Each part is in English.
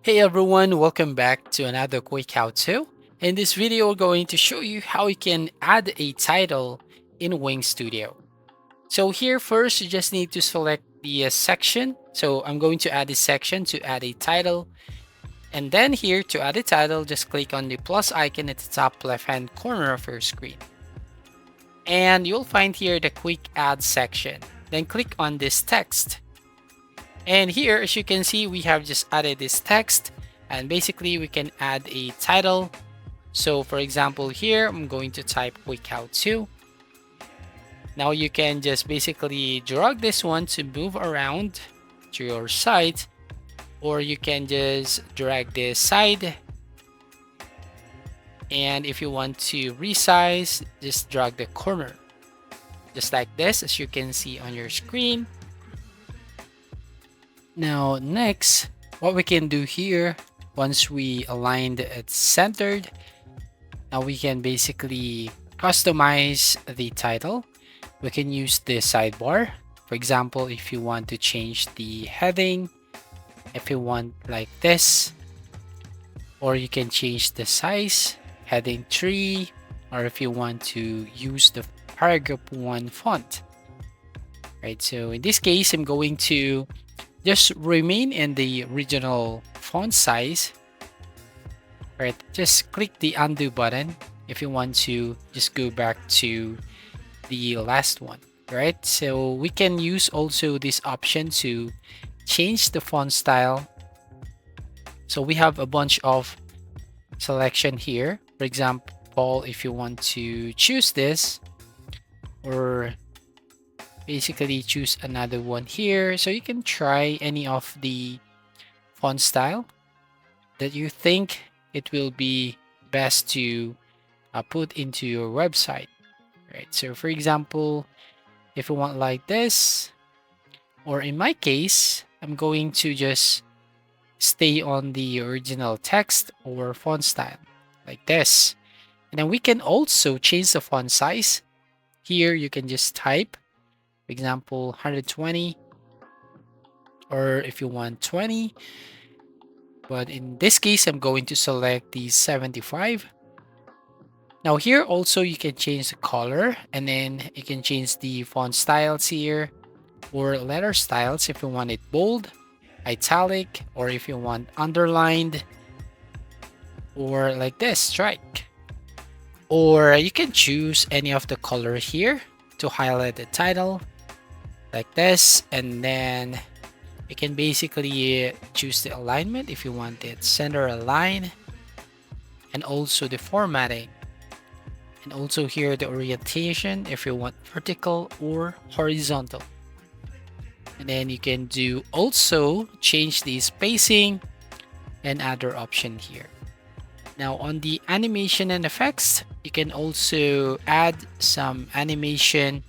Hey everyone, welcome back to another quick how-to. In this video, we're going to show you how you can add a title in Wing Studio. So here first, you just need to select the section. So I'm going to add a section to add a title. And then here to add a title, just click on the plus icon at the top left-hand corner of your screen. And you'll find here the quick add section. Then click on this text. And here, as you can see, we have just added this text and basically we can add a title. So for example, here, I'm going to type quick how-to. Now you can just basically drag this one to move around to your site, or you can just drag this side. And if you want to resize, just drag the corner, just like this, as you can see on your screen. Now next, what we can do here, once we aligned it centered, now we can basically customize the title. We can use the sidebar. For example, if you want to change the heading, if you want like this, or you can change the size, heading 3, or if you want to use the paragraph 1 font. Right, so in this case, I'm going to just remain in the original font size. Right, just click the undo button if you want to just go back to the last one. Right, so we can use also this option to change the font style. So we have a bunch of selection here. For example, if you want to choose this, or basically choose another one here, so you can try any of the font style that you think it will be best to put into your website. Right, so for example, if you want like this, or in my case, I'm going to just stay on the original text or font style like this. And then we can also change the font size. Here you can just type, for example, 120, or if you want 20. But in this case, I'm going to select the 75. Now here also you can change the color, and then you can change the font styles here, or letter styles if you want it bold, italic, or if you want underlined, or like this, strike. Or you can choose any of the color here to highlight the title like this, and then you can basically choose the alignment if you want it center align, and also the formatting, and also here the orientation if you want vertical or horizontal. And then you can do also change the spacing and other option here. Now on the animation and effects, you can also add some animation,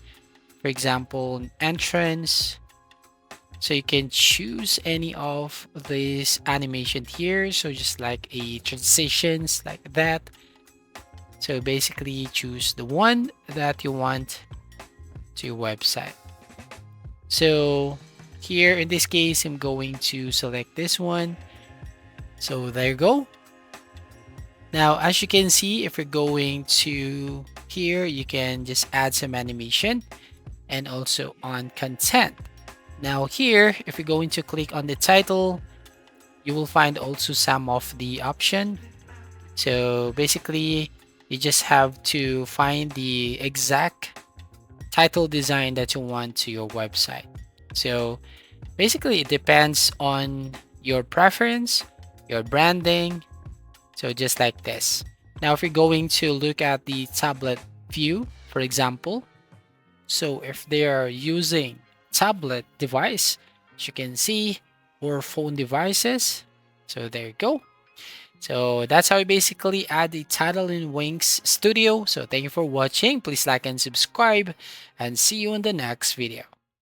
for example, entrance. So you can choose any of these animation here. So just like a transitions like that. So basically choose the one that you want to your website. So here in this case, I'm going to select this one. So there you go. Now, as you can see, if you're going to here, you can just add some animation and also on content. Now here, if you're going to click on the title, you will find also some of the option. So basically, you just have to find the exact title design that you want to your website. So basically, it depends on your preference, your branding. So just like this. Now, if you're going to look at the tablet view, for example, so if they are using tablet device, as you can see, or phone devices, so there you go. So that's how you basically add the title in Wings Studio. So thank you for watching. Please like and subscribe, and see you in the next video.